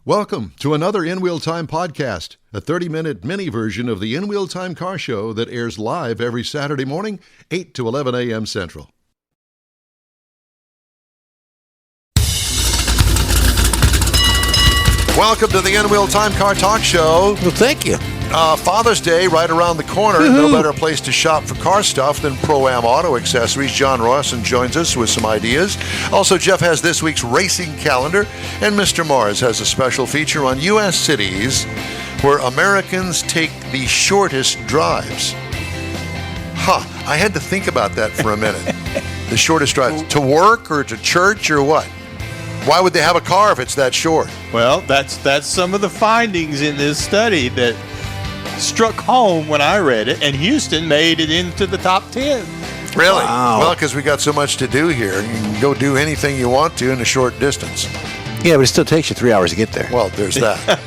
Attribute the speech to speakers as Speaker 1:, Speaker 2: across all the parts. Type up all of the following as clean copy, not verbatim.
Speaker 1: Welcome to another In Wheel Time podcast, a 30-minute mini version of the In Wheel Time car show that airs live every Saturday morning, 8 to 11 a.m. Central. Welcome to the In Wheel Time Car Talk Show.
Speaker 2: Well, thank you.
Speaker 1: Father's Day right around the corner. No better place to shop for car stuff than ProAm Auto Accessories. John Rawson joins us with some ideas. Also, Jeff has this week's racing calendar, and Mr. Mars has a special feature on U.S. cities where Americans take the shortest drives. I had to think about that for a minute. The shortest drives. To work or to church or what? Why would they have a car if it's that short?
Speaker 3: Well, that's some of the findings in this study that struck home when I read it, and Houston made it into the top 10.
Speaker 1: Really?
Speaker 2: Wow.
Speaker 1: Well, because we got so much to do here. You can go do anything you want to in a short distance.
Speaker 2: Yeah, but it still takes you 3 hours to get there.
Speaker 1: Well, there's that.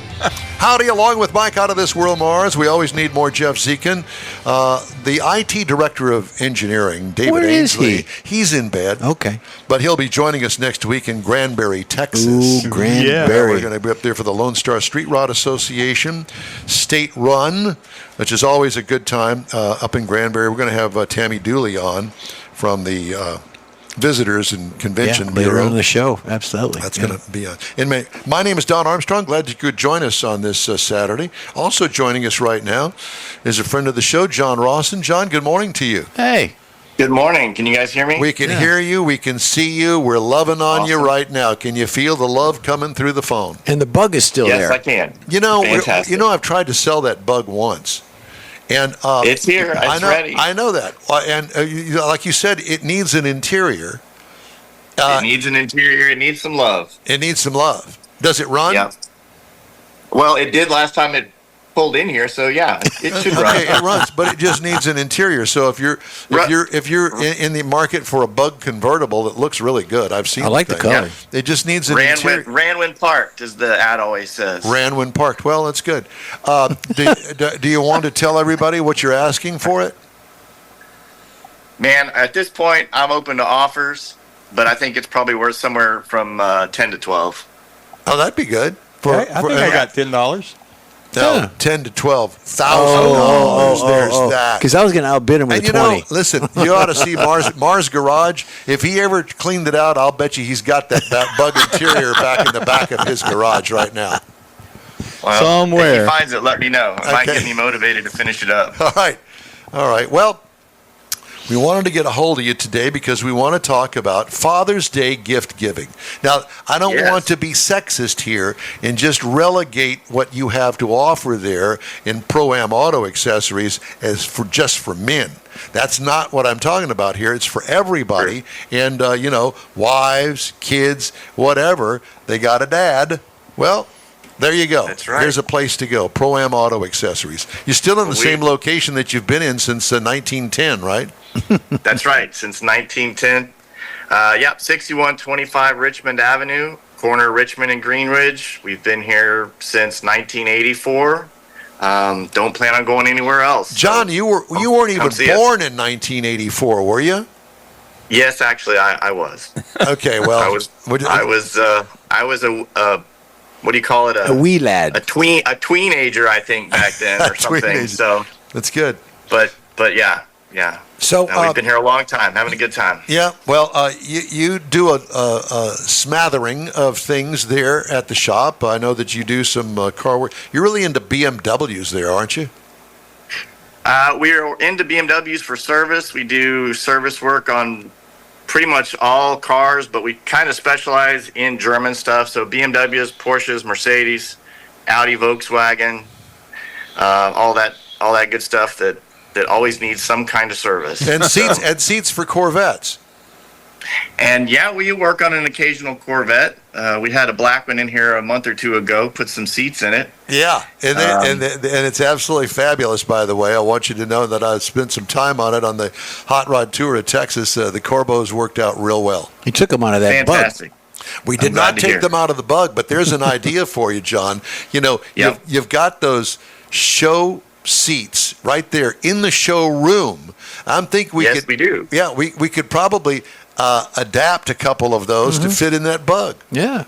Speaker 1: Howdy, along with Mike out of this world, Mars. We always need more Jeff Zekin. The IT director of engineering, David
Speaker 2: Where is
Speaker 1: Ainsley.
Speaker 2: he?
Speaker 1: He's in bed.
Speaker 2: Okay.
Speaker 1: But he'll be joining us next week in Granbury, Texas.
Speaker 2: Ooh, Granbury.
Speaker 3: Yeah.
Speaker 1: We're going to be up there for the Lone Star Street Rod Association State Run, which is always a good time up in Granbury. We're going to have Tammy Dooley on from the Visitors and Convention
Speaker 2: Later
Speaker 1: Bureau.
Speaker 2: on in the show. Absolutely.
Speaker 1: That's going to be in May. My name is Don Armstrong. Glad you could join us on this Saturday. Also joining us right now is a friend of the show, John Rawson. John, good morning to you.
Speaker 2: Hey.
Speaker 4: Good morning. Can you guys hear me?
Speaker 1: We can hear you. We can see you. We're loving on you right now. Can you feel the love coming through the phone?
Speaker 2: And the bug is still
Speaker 4: yes,
Speaker 2: there.
Speaker 4: I can.
Speaker 1: Fantastic. I've tried to sell that bug once. And
Speaker 4: it's here. It's ready.
Speaker 1: I know that. And like you said, it needs an interior.
Speaker 4: It needs an interior. It needs some love.
Speaker 1: It needs some love. Does it run?
Speaker 4: Yeah. Well, it did last time it pulled in here, so yeah, it should run.
Speaker 1: Okay, it runs, but it just needs an interior. So if you're in the market for a bug convertible that looks really good, I've seen.
Speaker 2: I like the color.
Speaker 1: Yeah. It just needs an interior.
Speaker 4: Ran when parked, as the ad always says.
Speaker 1: Ran when parked. Well, that's good. Do you want to tell everybody what you're asking for it?
Speaker 4: Man, at this point, I'm open to offers, but I think it's probably worth somewhere from 10 to 12.
Speaker 1: Oh, that'd be good.
Speaker 3: I think I got $10.
Speaker 1: No,
Speaker 2: Yeah.
Speaker 1: 10 to $12,000. There's that.
Speaker 2: Because I was going to outbid him with
Speaker 1: And
Speaker 2: 20.
Speaker 1: Listen, you ought to see Mars Garage. If he ever cleaned it out, I'll bet you he's got that bug interior back in the back of his garage right now.
Speaker 4: Well,
Speaker 3: Somewhere.
Speaker 4: If he finds it, let me know. It might
Speaker 1: Okay.
Speaker 4: get me motivated to finish it up.
Speaker 1: All right. Well, we wanted to get a hold of you today because we want to talk about Father's Day gift giving. Now, I don't want to be sexist here and just relegate what you have to offer there in ProAm Auto Accessories as just for men. That's not what I'm talking about here. It's for everybody. And, wives, kids, whatever. They got a dad. Well, there you go.
Speaker 4: That's right.
Speaker 1: Here's a place to go. ProAm Auto Accessories. You're still in the same location that you've been in since 1910, right?
Speaker 4: That's right. Since 1910. 6125 Richmond Avenue, corner Richmond and Greenridge. We've been here since 1984. Don't plan on going anywhere else.
Speaker 1: John, you weren't even born in 1984, were you?
Speaker 4: Yes, actually, I was.
Speaker 1: Okay, well,
Speaker 4: I was a what do you call it?
Speaker 2: A wee lad.
Speaker 4: A tweenager, I think, back then or something.
Speaker 1: Tweenager.
Speaker 4: So
Speaker 1: that's good.
Speaker 4: But yeah.
Speaker 1: So
Speaker 4: we've been here a long time, having a good time.
Speaker 1: Yeah, well, you do a smattering of things there at the shop. I know that you do some car work. You're really into BMWs there, aren't you?
Speaker 4: We're into BMWs for service. We do service work on pretty much all cars, but we kind of specialize in German stuff. So BMWs, Porsches, Mercedes, Audi, Volkswagen, all that good stuff that always needs some kind of service.
Speaker 1: And seats for Corvettes.
Speaker 4: And yeah, we work on an occasional Corvette. We had a black one in here a month or two ago. Put some seats in it.
Speaker 1: Yeah, and it's absolutely fabulous. By the way, I want you to know that I spent some time on it on the hot rod tour of Texas. The Corbeaus worked out real well.
Speaker 2: He took him out of that
Speaker 4: Fantastic.
Speaker 1: We did not take them out of the bug, but there's an idea for you, John. You've got those show seats right there in the showroom. I'm thinking we do. Yeah, we could probably adapt a couple of those to fit in that bug.
Speaker 2: Yeah.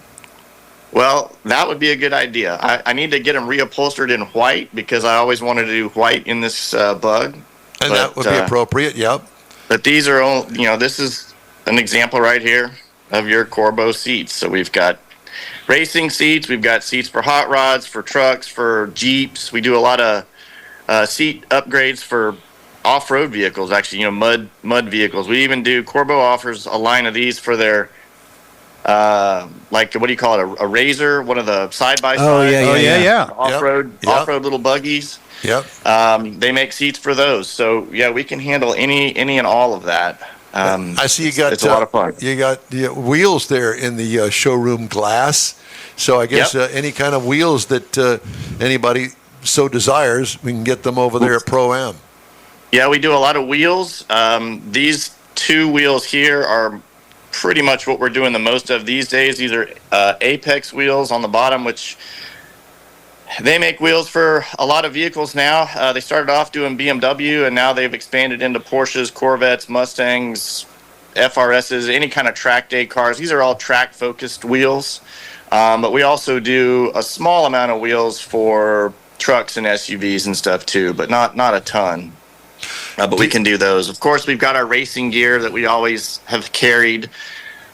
Speaker 4: Well, that would be a good idea. I need to get them reupholstered in white because I always wanted to do white in this bug.
Speaker 1: And that would be appropriate, yep.
Speaker 4: But these are all, this is an example right here of your Corbeau seats. So we've got racing seats, we've got seats for hot rods, for trucks, for Jeeps. We do a lot of seat upgrades for off-road vehicles, actually, mud vehicles. We even do, Corbeau offers a line of these for their, what do you call it, a Razor, one of the side-by-side.
Speaker 2: Oh, yeah.
Speaker 4: Off-road little buggies.
Speaker 1: Yep.
Speaker 4: They make seats for those. So, yeah, we can handle any and all of that.
Speaker 1: I see you got
Speaker 4: it's a lot of fun.
Speaker 1: You got wheels there in the showroom glass. So I guess any kind of wheels that anybody so desires, we can get them over there at ProAm.
Speaker 4: Yeah, we do a lot of wheels. These two wheels here are pretty much what we're doing the most of these days. These are Apex wheels on the bottom, which they make wheels for a lot of vehicles now. They started off doing BMW, and now they've expanded into Porsches, Corvettes, Mustangs, FRSs, any kind of track day cars. These are all track-focused wheels. But we also do a small amount of wheels for trucks and SUVs and stuff too, but not a ton. But we can do those. Of course, we've got our racing gear that we always have carried.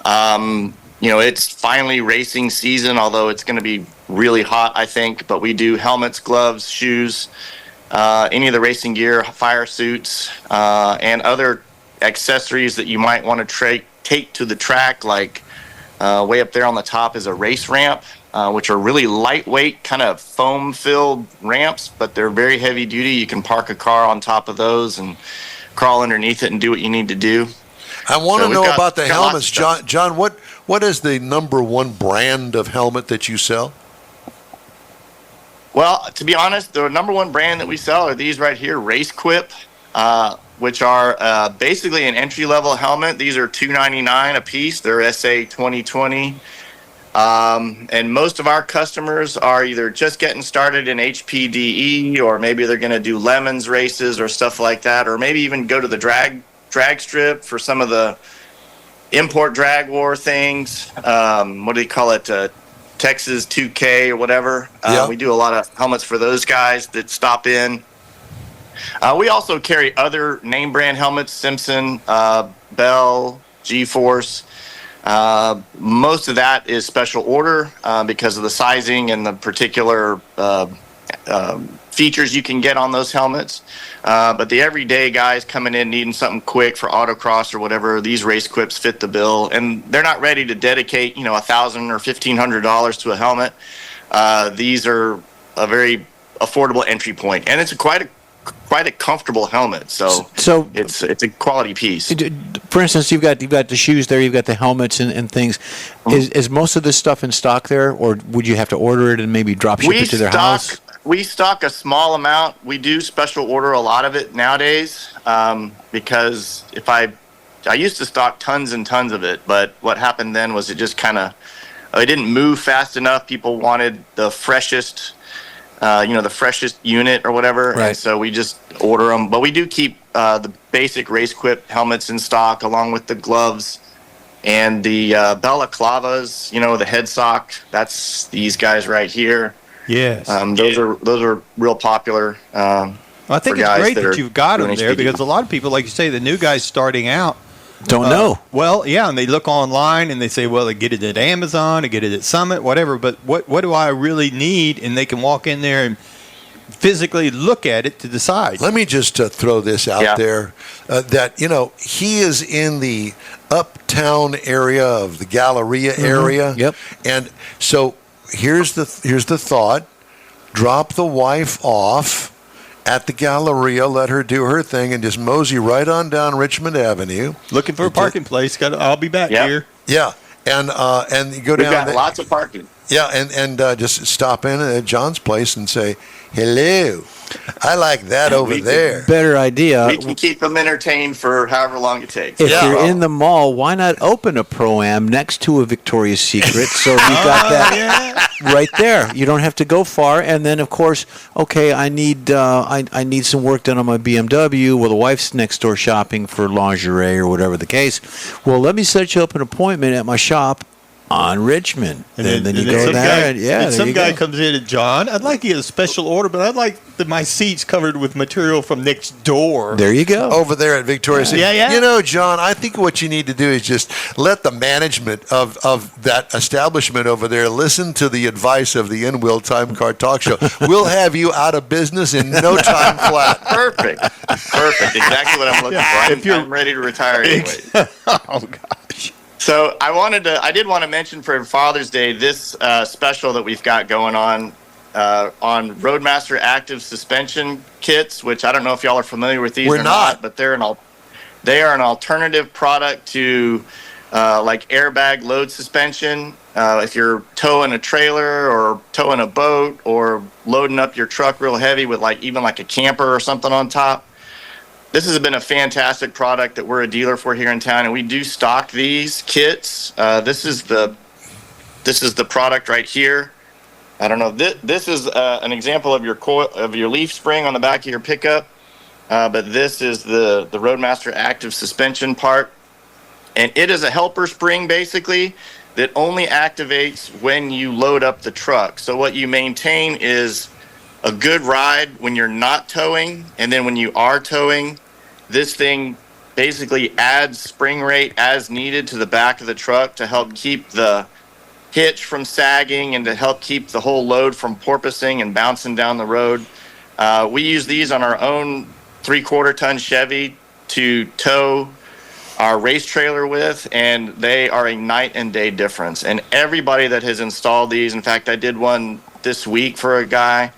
Speaker 4: It's finally racing season, although it's going to be really hot, I think. But we do helmets, gloves, shoes, any of the racing gear, fire suits, and other accessories that you might want to take to the track. Like way up there on the top is a race ramp, which are really lightweight, kind of foam-filled ramps, but they're very heavy-duty. You can park a car on top of those and crawl underneath it and do what you need to do.
Speaker 1: I want to know about the helmets, John. John, what is the number one brand of helmet that you sell?
Speaker 4: Well, to be honest, the number one brand that we sell are these right here, Race Quip, which are basically an entry-level helmet. These are $299 a piece. They're SA 2020. And most of our customers are either just getting started in HPDE, or maybe they're going to do Lemons races or stuff like that, or maybe even go to the drag strip for some of the import drag war things. What do you call it? Texas 2K or whatever. We do a lot of helmets for those guys that stop in. We also carry other name brand helmets, Simpson, Bell, G-Force. Most of that is special order because of the sizing and the particular features you can get on those helmets. But the everyday guys coming in needing something quick for autocross or whatever, these Race Quips fit the bill, and they're not ready to dedicate $1,000 or $1,500 to a helmet. These are a very affordable entry point, and it's quite a comfortable helmet. So it's a quality piece.
Speaker 2: For instance, you've got the shoes there, you've got the helmets and things. Is most of this stuff in stock there, or would you have to order it and maybe drop ship it to their house?
Speaker 4: We stock a small amount. We do special order a lot of it nowadays because I used to stock tons and tons of it, but what happened then was it just it didn't move fast enough. People wanted the freshest the freshest unit or whatever.
Speaker 2: Right.
Speaker 4: And so we just order them. But we do keep the basic Race Quip helmets in stock, along with the gloves and the balaclavas, the head sock. That's these guys right here.
Speaker 3: Yes.
Speaker 4: Those are real popular.
Speaker 3: I think it's great that you've got them there,
Speaker 4: HPD.
Speaker 3: because a lot of people, like you say, the new guys starting out,
Speaker 2: don't know.
Speaker 3: Well, yeah, and they look online and they say, well, they get it at Amazon, they get it at Summit, whatever, but what do I really need? And they can walk in there and physically look at it to decide.
Speaker 1: Let me just throw this out there, that, he is in the uptown area of the Galleria area.
Speaker 2: Yep.
Speaker 1: And so here's the thought. Drop the wife off at the Galleria, let her do her thing, and just mosey right on down Richmond Avenue.
Speaker 3: Looking for a parking place. I'll be back here.
Speaker 1: Yeah, and you go down.
Speaker 4: We've got lots of parking.
Speaker 1: Yeah, and just stop in at John's place and say, hello, I like that over there.
Speaker 2: Better idea.
Speaker 4: We can keep them entertained for however long it takes.
Speaker 2: If you're in the mall, why not open a Pro-Am next to a Victoria's Secret? So you've got that right there. You don't have to go far. And then, of course, okay, I need some work done on my BMW. Well, the wife's next door shopping for lingerie or whatever the case. Well, let me set you up an appointment at my shop on Richmond. And then you
Speaker 3: then
Speaker 2: go
Speaker 3: some
Speaker 2: there,
Speaker 3: guy,
Speaker 2: and yeah,
Speaker 3: and
Speaker 2: there
Speaker 3: some
Speaker 2: you
Speaker 3: guy
Speaker 2: go.
Speaker 3: comes in and, John, I'd like to get a special order, but I'd like my seats covered with material from next door.
Speaker 2: There you go.
Speaker 1: Over there at Victoria's Secret.
Speaker 3: Yeah.
Speaker 1: You know, John, I think what you need to do is just let the management of that establishment over there listen to the advice of the In-Wheel Time Car Talk Show. We'll have you out of business in no time flat.
Speaker 4: Perfect. Exactly what I'm looking for. I'm ready to retire anyway.
Speaker 3: Oh, gosh.
Speaker 4: So I did want to mention for Father's Day this special that we've got going on Roadmaster Active Suspension kits, which I don't know if y'all are familiar with these
Speaker 1: We're
Speaker 4: or
Speaker 1: not.
Speaker 4: but they are an alternative product to like airbag load suspension. If you're towing a trailer or towing a boat or loading up your truck real heavy with even a camper or something on top. This has been a fantastic product that we're a dealer for here in town, and we do stock these kits. This is the product right here. I don't know. This is an example of your leaf spring on the back of your pickup, but this is the Roadmaster Active Suspension part, and it is a helper spring basically that only activates when you load up the truck. So what you maintain is a good ride when you're not towing, and then when you are towing, this thing basically adds spring rate as needed to the back of the truck to help keep the hitch from sagging and to help keep the whole load from porpoising and bouncing down the road. We use these on our own 3/4 ton Chevy to tow our race trailer with, and they are a night and day difference. And everybody that has installed these, in fact, I did one this week for a guy.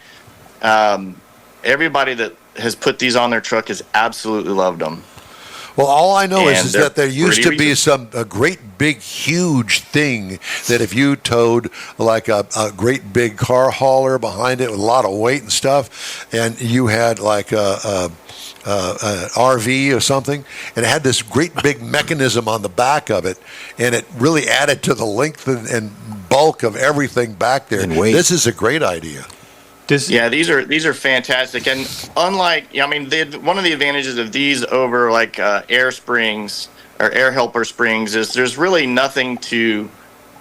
Speaker 4: Everybody that has put these on their truck has absolutely loved them.
Speaker 1: Well, all I know is
Speaker 4: they're
Speaker 1: that there used to
Speaker 4: pretty
Speaker 1: be a great big huge thing that if you towed like a great big car hauler behind it with a lot of weight and stuff, and you had like an RV or something, and it had this great big mechanism on the back of it, and it really added to the length and bulk of everything back there.
Speaker 2: And weight.
Speaker 1: This is a great idea.
Speaker 4: Yeah, these are fantastic, and unlike, one of the advantages of these over air springs or air helper springs is there's really nothing to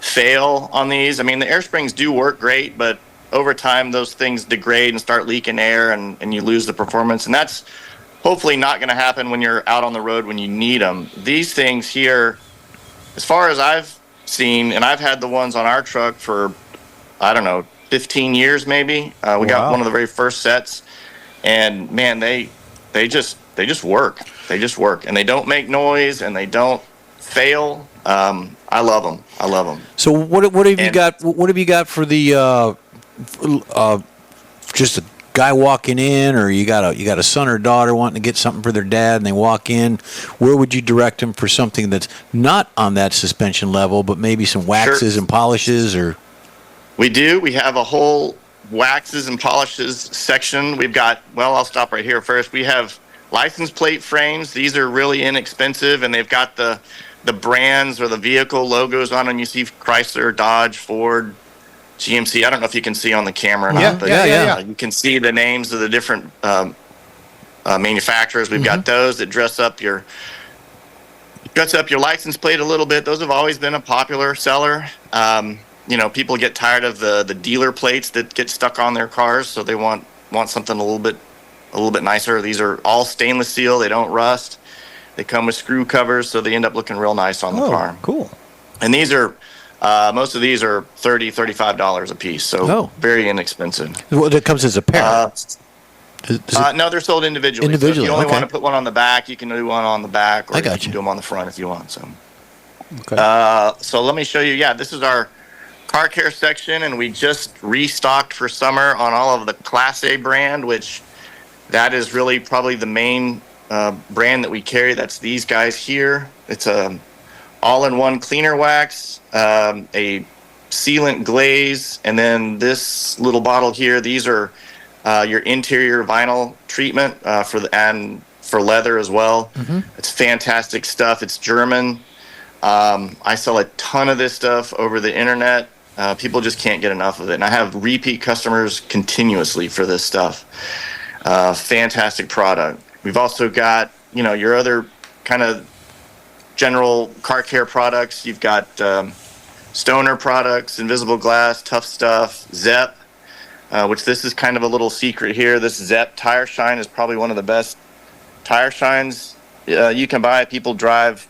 Speaker 4: fail on these. I mean, the air springs do work great, but over time those things degrade and start leaking air, and you lose the performance, and that's hopefully not going to happen when you're out on the road when you need them. These things here, as far as I've seen, and I've had the ones on our truck for, I don't know, 15 years maybe. We got one of the very first sets, and man, they just work. They just work, and they don't make noise, and they don't fail. I love them.
Speaker 2: So what have you got? What have you got for the just a guy walking in, or you got a son or daughter wanting to get something for their dad, and they walk in? Where would you direct them for something that's not on that suspension level, but maybe some waxes and polishes, or?
Speaker 4: We do. We have a whole waxes and polishes section. We've got, I'll stop right here first. We have license plate frames. These are really inexpensive, and they've got the brands or the vehicle logos on them. You see Chrysler, Dodge, Ford, GMC. I don't know if you can see on the camera or not, but you can see the names of the different manufacturers. We've got those that dress up your license plate a little bit. Those have always been a popular seller. People get tired of the dealer plates that get stuck on their cars, so they want something a little bit nicer. These are all stainless steel. They don't rust. They come with screw covers, so they end up looking real nice on the car.
Speaker 3: Cool.
Speaker 4: And these are most of these are $30, $35 a piece, so very inexpensive.
Speaker 2: Well, it comes as a pair.
Speaker 4: No, they're sold individually. So if you only want to put one on the back, you can do one on the back, or you can do them on the front if you want. So, so let me show you. Yeah, this is our car care section, and we just restocked for summer on all of the Class A brand, which that is really probably the main brand that we carry. That's these guys here. It's a all-in-one cleaner wax, a sealant glaze, and then this little bottle here. These are your interior vinyl treatment for leather as well. It's fantastic stuff. It's German. I sell a ton of this stuff over the internet. People just can't get enough of it. And I have repeat customers continuously for this stuff. Fantastic product. We've also got, your other kind of general car care products. You've got Stoner products, Invisible Glass, Tough Stuff, Zepp, which this is kind of a little secret here. This Zepp tire shine is probably one of the best tire shines you can buy. People drive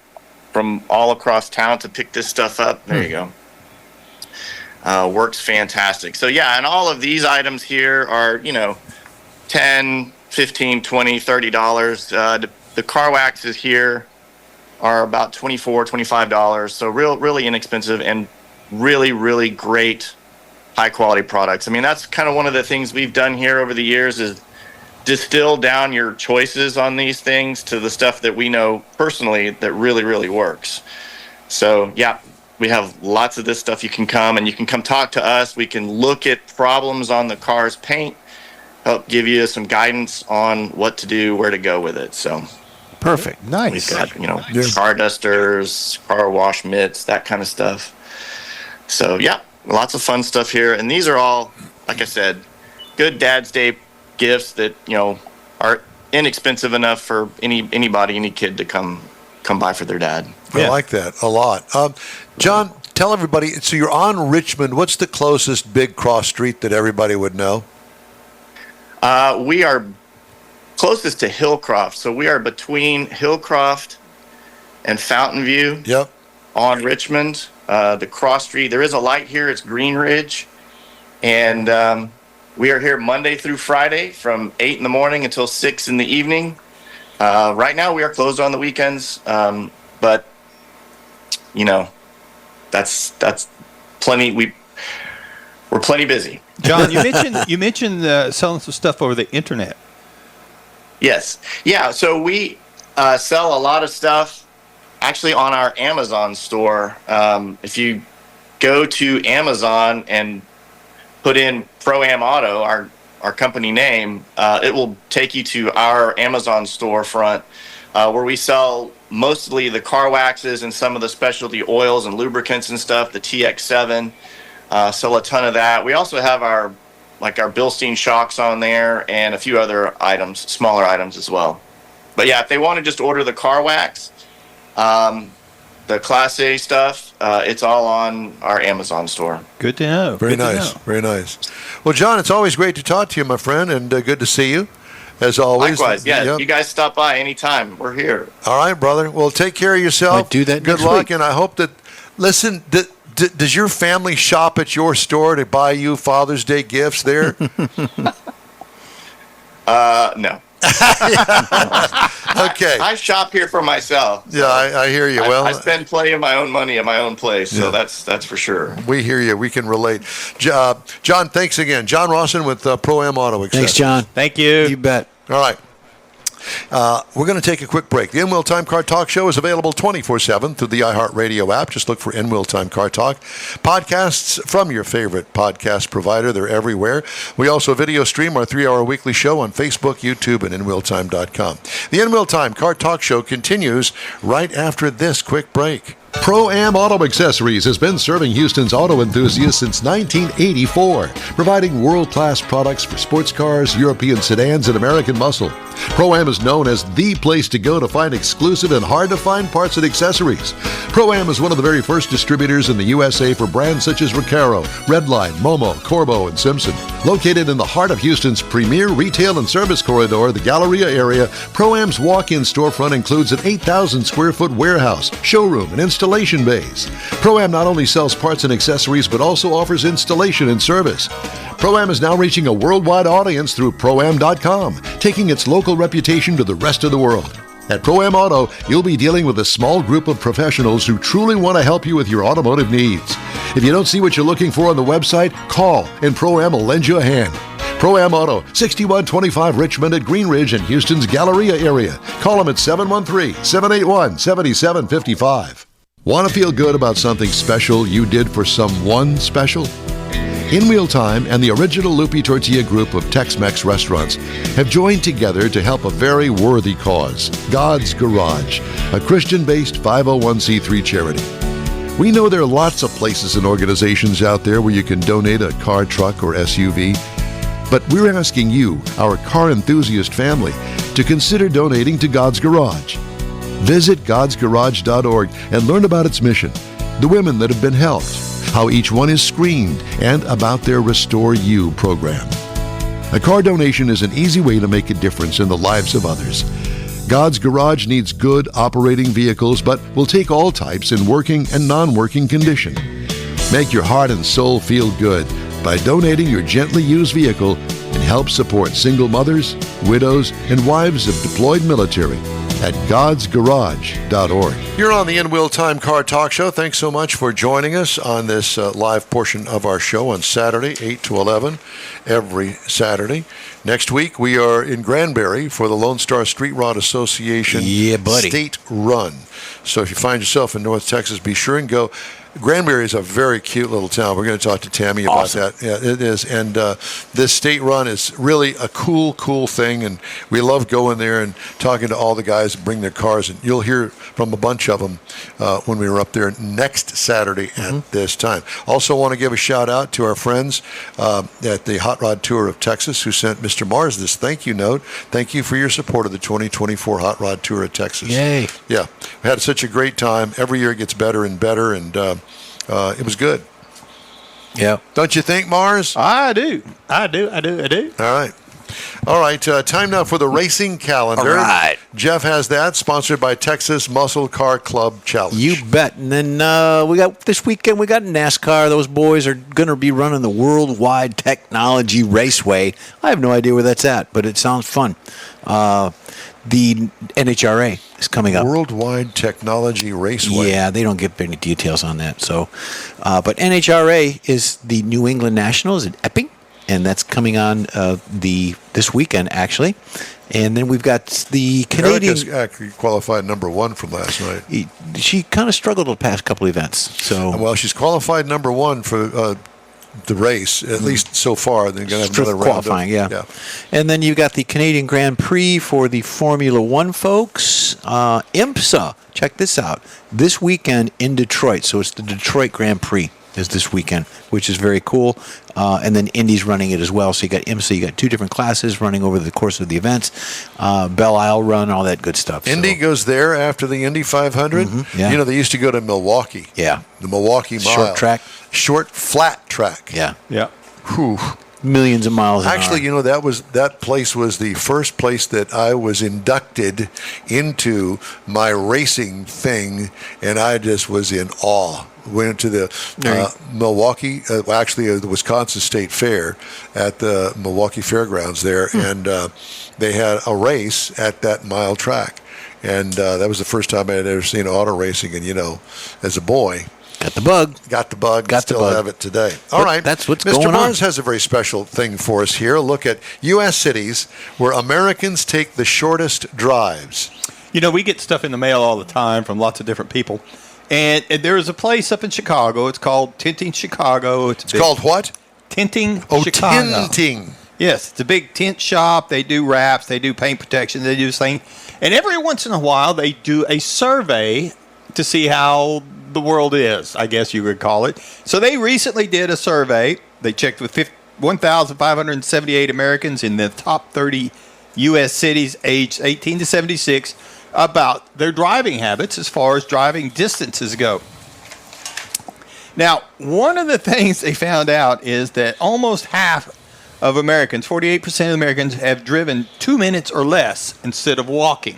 Speaker 4: from all across town to pick this stuff up. There you go. Works fantastic. So yeah, and all of these items here are, you know, $10, $15, $20, $30. The car waxes here are about $24, $25. So really inexpensive and really, really great high quality products. I mean, that's kind of one of the things we've done here over the years is distill down your choices on these things to the stuff that we know personally that really, really works. So yeah, we have lots of this stuff. You can come talk to us. We can look at problems on the car's paint, help give you some guidance on what to do, where to go with it. So
Speaker 2: Perfect.
Speaker 3: Nice.
Speaker 4: we've got, you know, car dusters, car wash mitts, that kind of stuff. So yeah, lots of fun stuff here. And these are all, like I said, good Dad's Day gifts that, you know, are inexpensive enough for anybody, any kid to come by for their dad.
Speaker 1: I like that a lot. John, tell everybody, so you're on Richmond. What's the closest big cross street that everybody would know?
Speaker 4: We are closest to Hillcroft. So we are between Hillcroft and Fountain View.
Speaker 1: Yep.
Speaker 4: On Richmond. The cross street, there is a light here. It's Green Ridge. And we are here Monday through Friday from 8 in the morning until 6 in the evening. Right now we are closed on the weekends. But, you know, that's plenty. We're plenty busy.
Speaker 3: John, you mentioned selling some stuff over the internet.
Speaker 4: Yes. Yeah. So we sell a lot of stuff actually on our Amazon store. If you go to Amazon and put in ProAm Auto, our company name, it will take you to our Amazon storefront where we sell mostly the car waxes and some of the specialty oils and lubricants and stuff, the TX7. Sell a ton of that. We also have our Bilstein shocks on there and a few other items, smaller items as well. But yeah, if they want to just order the car wax, the Class A stuff, it's all on our Amazon store.
Speaker 3: Good to know.
Speaker 1: Very nice. Very nice. Well, John, it's always great to talk to you, my friend, and good to see you, as always.
Speaker 4: Likewise. Yeah,
Speaker 1: Yep.
Speaker 4: You guys stop by anytime. We're here.
Speaker 1: All right, brother. Well, take care of yourself.
Speaker 2: Might do that
Speaker 1: Good
Speaker 2: next
Speaker 1: luck,
Speaker 2: week.
Speaker 1: and I hope that, listen, does your family shop at your store to buy you Father's Day gifts there?
Speaker 4: No.
Speaker 1: Okay.
Speaker 4: I shop here for myself.
Speaker 1: Yeah, I hear you. Well,
Speaker 4: I spend plenty of my own money at my own place, so that's for sure.
Speaker 1: we hear you. We can relate. John, thanks again. John Rawson with ProAm Auto Accessories.
Speaker 2: Thanks, John.
Speaker 3: Thank you.
Speaker 2: You bet.
Speaker 1: All right. We're going to take a quick break. The In-Wheel Time Car Talk Show is available 24/7 through the iHeartRadio app. Just look for In-Wheel Time Car Talk. Podcasts from your favorite podcast provider. They're everywhere. We also video stream our 3-hour weekly show on Facebook, YouTube, and InWheelTime.com. The In-Wheel Time Car Talk Show continues right after this quick break. ProAm Auto Accessories has been serving Houston's auto enthusiasts since 1984, providing world-class products for sports cars, European sedans, and American muscle. ProAm is known as the place to go to find exclusive and hard-to-find parts and accessories. ProAm is one of the very first distributors in the USA for brands such as Recaro, Redline, Momo, Corbeau, and Simpson. Located in the heart of Houston's premier retail and service corridor, the Galleria area, ProAm's walk-in storefront includes an 8,000 square foot warehouse, showroom, and installation bays. ProAm not only sells parts and accessories, but also offers installation and service. ProAm is now reaching a worldwide audience through ProAm.com, taking its local reputation to the rest of the world. At ProAm Auto, you'll be dealing with a small group of professionals who truly want to help you with your automotive needs. If you don't see what you're looking for on the website, call and ProAm will lend you a hand. ProAm Auto, 6125 Richmond at Green Ridge in Houston's Galleria area. Call them at 713-781-7755. Want to feel good about something special you did for someone special? In-Wheel Time and the original Lupe Tortilla group of Tex-Mex restaurants have joined together to help a very worthy cause, God's Garage, a Christian-based 501c3 charity. We know there are lots of places and organizations out there where you can donate a car, truck, or SUV, but we're asking you, our car enthusiast family, to consider donating to God's Garage. Visit godsgarage.org and learn about its mission. the women that have been helped, how each one is screened, and about their Restore You program. A car donation is an easy way to make a difference in the lives of others. God's Garage needs good operating vehicles, but will take all types in working and non-working condition. Make your heart and soul feel good by donating your gently used vehicle and help support single mothers, widows, and wives of deployed military at godsgarage.org. You're on the In Wheel Time Car Talk Show. Thanks so much for joining us on this live portion of our show on Saturday, 8 to 11, every Saturday. Next week, we are in Granbury for the Lone Star Street Rod Association State Run. So if you find yourself in North Texas, be sure and go. Granbury is a very cute little town. We're going to talk to Tammy about that. Yeah, it is. And this state run is really a cool thing. And we love going there and talking to all the guys that bring their cars. And you'll hear from a bunch of them when we were up there next Saturday at this time. Also want to give a shout out to our friends at the Hot Rod Tour of Texas who sent Mr. Mars this thank you note. Thank you for your support of the 2024 Hot Rod Tour of Texas.
Speaker 2: Yay.
Speaker 1: Yeah. We had such a great time. Every year it gets better and better. And it was good.
Speaker 2: Yeah.
Speaker 1: Don't you think, Mars?
Speaker 3: I do.
Speaker 1: All right. Time now for the racing calendar.
Speaker 2: All right.
Speaker 1: Jeff has that, sponsored by Texas Muscle Car Club Challenge.
Speaker 2: You bet. And then we got this weekend, we got NASCAR. Those boys are going to be running the Worldwide Technology Raceway. I have no idea where that's at, but it sounds fun. The NHRA is coming up.
Speaker 1: Worldwide Technology Raceway.
Speaker 2: Yeah, they don't give any details on that. So, but NHRA is the New England Nationals at Epping, and that's coming on this weekend actually. And then we've got the Canadian.
Speaker 1: Erica's actually qualified number 1 from last night.
Speaker 2: She kind of struggled the past couple events. So
Speaker 1: well, she's qualified number 1 for the race, at least so far. They're going to have another round
Speaker 2: qualifying, yeah. And then you got the Canadian Grand Prix for the Formula One folks. IMSA, check this out. This weekend in Detroit. So it's the Detroit Grand Prix is this weekend, which is very cool. And then Indy's running it as well. So you got IMSA, you got 2 different classes running over the course of the events. Belle Isle Run, all that good stuff.
Speaker 1: Indy goes there after the Indy 500.
Speaker 2: Yeah.
Speaker 1: You know, they used to go to Milwaukee.
Speaker 2: Yeah.
Speaker 1: The Milwaukee Mile.
Speaker 2: Short track.
Speaker 1: Short, flat track.
Speaker 2: Yeah.
Speaker 3: Yeah.
Speaker 1: Whew.
Speaker 2: Millions of miles an
Speaker 1: Actually,
Speaker 2: hour.
Speaker 1: you know, that place was the first place that I was inducted into my racing thing, and I just was in awe. Went to the Milwaukee, the Wisconsin State Fair at the Milwaukee Fairgrounds there, and they had a race at that mile track. And that was the first time I had ever seen auto racing, and, you know, as a boy,
Speaker 2: Got the bug.
Speaker 1: Still have it today. All right.
Speaker 2: That's what's
Speaker 1: Mr.
Speaker 2: going on.
Speaker 1: Mr. Mars has a very special thing for us here. A look at U.S. cities where Americans take the shortest drives.
Speaker 3: You know, we get stuff in the mail all the time from lots of different people. And there is a place up in Chicago. It's called Tinting Chicago.
Speaker 1: It's called what?
Speaker 3: Tinting Chicago.
Speaker 1: Tinting.
Speaker 3: Yes, it's a big tint shop. They do wraps. They do paint protection. They do this thing. And every once in a while, they do a survey to see how the world is, I guess you would call it. So they recently did a survey. They checked with 1,578 Americans in the top 30 U.S. cities aged 18 to 76 about their driving habits as far as driving distances go. Now, one of the things they found out is that almost half of Americans, 48% of Americans, have driven 2 minutes or less instead of walking.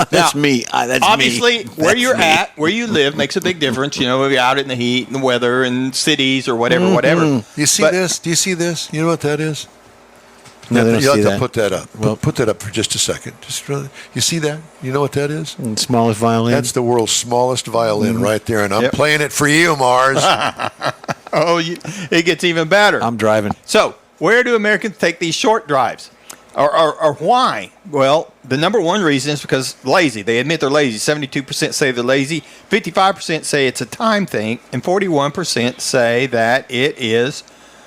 Speaker 2: That's
Speaker 3: Now,
Speaker 2: me. That's
Speaker 3: obviously,
Speaker 2: me.
Speaker 3: where
Speaker 2: That's
Speaker 3: you're
Speaker 2: me.
Speaker 3: at, where you live, makes a big difference. You know, if you're out in the heat and the weather and cities or whatever.
Speaker 1: You see this? Do you see this? You know what that is?
Speaker 2: No, they don't
Speaker 1: You'll
Speaker 2: see
Speaker 1: have to
Speaker 2: that.
Speaker 1: put that up.
Speaker 2: Well-
Speaker 1: Put that up for just a second. Just really, you see that? You know what that is?
Speaker 2: Smallest violin.
Speaker 1: That's the world's smallest violin right there, and I'm
Speaker 3: Yep.
Speaker 1: playing it for you, Mars.
Speaker 3: It gets even better.
Speaker 2: I'm driving.
Speaker 3: So, where do Americans take these short drives? Or why? Well, the number one reason is because lazy. They admit they're lazy. 72% say they're lazy. 55% say it's a time thing. And 41% say that it is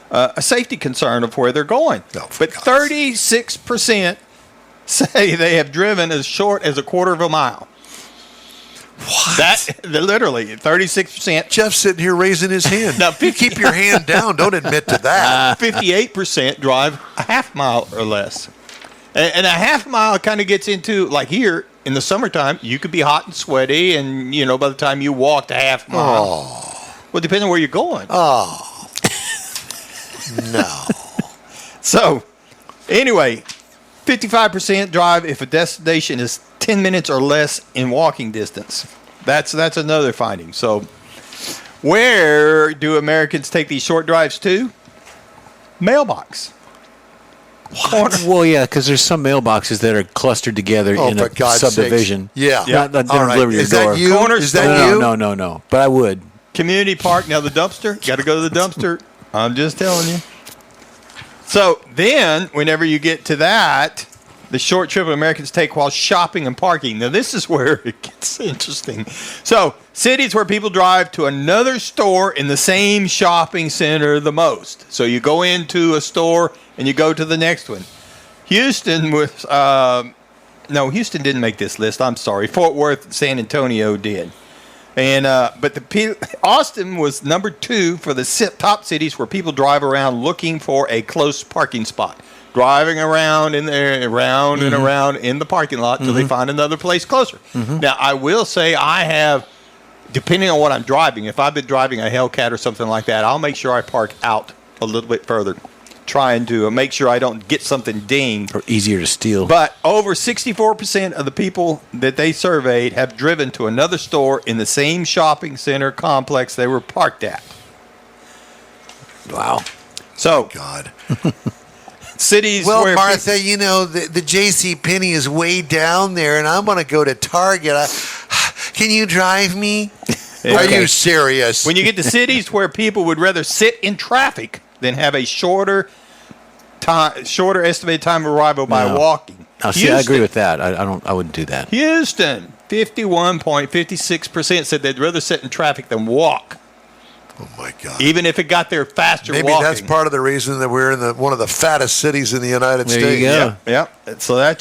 Speaker 3: a safety concern of where they're going.
Speaker 1: Oh, for
Speaker 3: But
Speaker 1: God's
Speaker 3: 36% say they have driven as short as a quarter of a mile.
Speaker 1: What?
Speaker 3: Literally, 36%.
Speaker 1: Jeff's sitting here raising his hand.
Speaker 3: Now,
Speaker 1: You keep your hand down. Don't admit to that.
Speaker 3: 58% drive a half mile or less. And a half mile kind of gets into, like here in the summertime, you could be hot and sweaty, and by the time you walked a half mile, well, depending on where you're going.
Speaker 1: Oh, no.
Speaker 3: So, anyway, 55% drive if a destination is 10 minutes or less in walking distance. That's another finding. So, where do Americans take these short drives to? Mailbox.
Speaker 2: Well, yeah, because there's some mailboxes that are clustered together in
Speaker 1: for
Speaker 2: a
Speaker 1: God's
Speaker 2: subdivision.
Speaker 1: sakes. Yeah.
Speaker 2: They don't
Speaker 1: All right.
Speaker 2: deliver your
Speaker 1: Is
Speaker 2: door.
Speaker 1: that you?
Speaker 3: Corner
Speaker 1: Is that you?
Speaker 2: No. But I would.
Speaker 3: Community park. Now the dumpster. Got to go to the dumpster. I'm just telling you. So then, whenever you get to that, the short trip Americans take while shopping and parking. Now this is where it gets interesting. So cities where people drive to another store in the same shopping center the most. So you go into a store and you go to the next one. Houston was Houston didn't make this list. I'm sorry. Fort Worth and San Antonio did. And Austin was number 2 for the top cities where people drive around looking for a close parking spot. Driving around in there, around and around in the parking lot until they find another place closer. Now, I will say I have, depending on what I'm driving, if I've been driving a Hellcat or something like that, I'll make sure I park out a little bit further, trying to make sure I don't get something dinged.
Speaker 2: Or easier to steal.
Speaker 3: But over 64% of the people that they surveyed have driven to another store in the same shopping center complex they were parked at.
Speaker 2: Wow.
Speaker 3: So,
Speaker 1: God.
Speaker 3: cities
Speaker 1: Well,
Speaker 3: where
Speaker 1: Martha, the J.C. Penney is way down there, and I want to go to Target. Can you drive me? Are you serious?
Speaker 3: when you get to cities where people would rather sit in traffic than have a shorter estimated time of arrival by walking.
Speaker 2: Now, see, I agree with that. I wouldn't do that.
Speaker 3: Houston, 51.56% said they'd rather sit in traffic than walk.
Speaker 1: Oh, my God.
Speaker 3: Even if it got there faster
Speaker 1: Maybe
Speaker 3: walking.
Speaker 1: that's part of the reason that we're in one of the fattest cities in the United
Speaker 2: There
Speaker 1: States.
Speaker 2: you go.
Speaker 3: Yeah. So that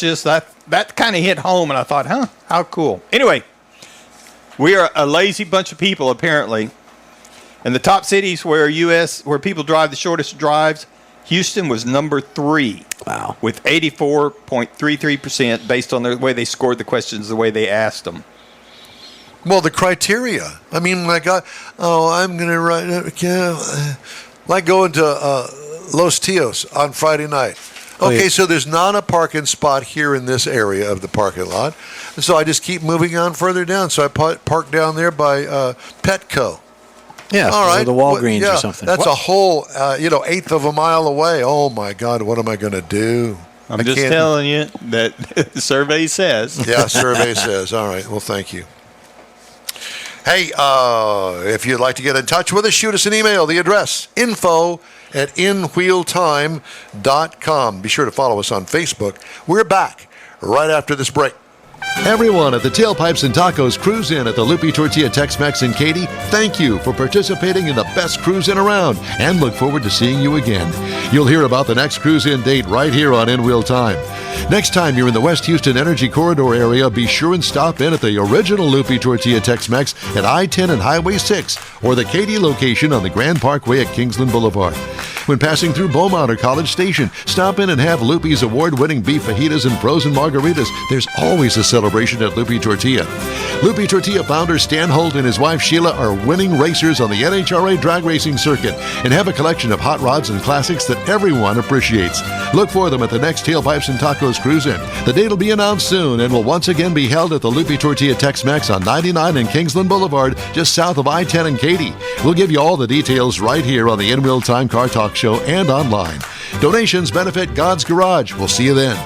Speaker 3: kind of hit home, and I thought, how cool. Anyway, we are a lazy bunch of people, apparently. And the top cities where people drive the shortest drives, Houston was number 3.
Speaker 2: Wow.
Speaker 3: With 84.33% based on the way they scored the questions, the way they asked them.
Speaker 1: Well, the criteria. I mean, I'm going to write. Like going to Los Tios on Friday night. Okay, so there's not a parking spot here in this area of the parking lot. So I just keep moving on further down. So I park down there by Petco.
Speaker 2: Yeah,
Speaker 1: all right.
Speaker 2: or the Walgreens or something.
Speaker 1: That's a whole, eighth of a mile away. Oh, my God, what am I going to do?
Speaker 3: I'm just telling you that the survey says.
Speaker 1: Yeah, survey says. All right, well, thank you. Hey, if you'd like to get in touch with us, shoot us an email. The address, info@inwheeltime.com. Be sure to follow us on Facebook. We're back right after this break. Everyone at the Tailpipes and Tacos Cruise In at the Lupe Tortilla Tex-Mex in Katy, thank you for participating in the best cruise in around and look forward to seeing you again. You'll hear about the next cruise in date right here on In Wheel Time. Next time you're in the West Houston Energy Corridor area, be sure and stop in at the original Lupe Tortilla Tex-Mex at I-10 and Highway 6 or the Katy location on the Grand Parkway at Kingsland Boulevard. When passing through Beaumont or College Station, stop in and have Lupe's award-winning beef fajitas and frozen margaritas. There's always a celebration at Lupe Tortilla. Lupe Tortilla founder Stan Holt and his wife Sheila are winning racers on the NHRA drag racing circuit and have a collection of hot rods and classics that everyone appreciates. Look for them at the next Tailpipes and Tacos Cruise In. The date will be announced soon and will once again be held at the Lupe Tortilla Tex-Mex on 99 and Kingsland Boulevard, just south of I-10 and Katy. We'll give you all the details right here on the In Wheel Time Car Talk Show and online. Donations benefit God's Garage. We'll see you then.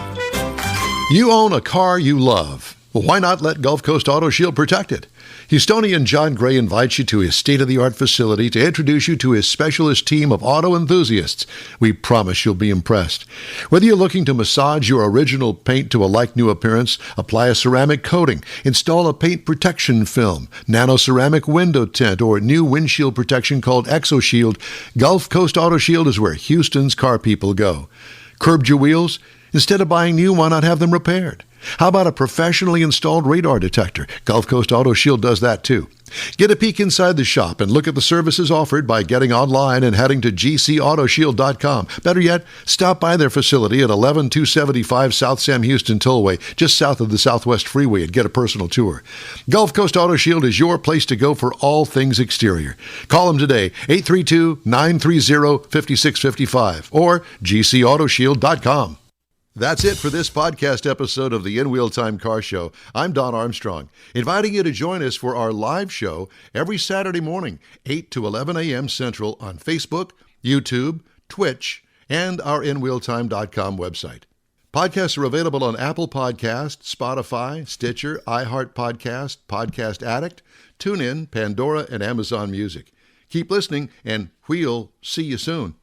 Speaker 1: You own a car you love. Well, why not let Gulf Coast Auto Shield protect it? Houstonian John Gray invites you to his state-of-the-art facility to introduce you to his specialist team of auto enthusiasts. We promise you'll be impressed. Whether you're looking to massage your original paint to a like-new appearance, apply a ceramic coating, install a paint protection film, nano-ceramic window tint, or new windshield protection called ExoShield, Gulf Coast Auto Shield is where Houston's car people go. Curbed your wheels? Instead of buying new, why not have them repaired? How about a professionally installed radar detector? Gulf Coast Auto Shield does that too. Get a peek inside the shop and look at the services offered by getting online and heading to gcautoshield.com. Better yet, stop by their facility at 11275 South Sam Houston Tollway, just south of the Southwest Freeway, and get a personal tour. Gulf Coast Auto Shield is your place to go for all things exterior. Call them today, 832-930-5655 or gcautoshield.com. That's it for this podcast episode of the In Wheel Time Car Show. I'm Don Armstrong, inviting you to join us for our live show every Saturday morning, 8 to 11 a.m. Central on Facebook, YouTube, Twitch, and our InWheelTime.com website. Podcasts are available on Apple Podcasts, Spotify, Stitcher, iHeart Podcast, Podcast Addict, TuneIn, Pandora, and Amazon Music. Keep listening, and we'll see you soon.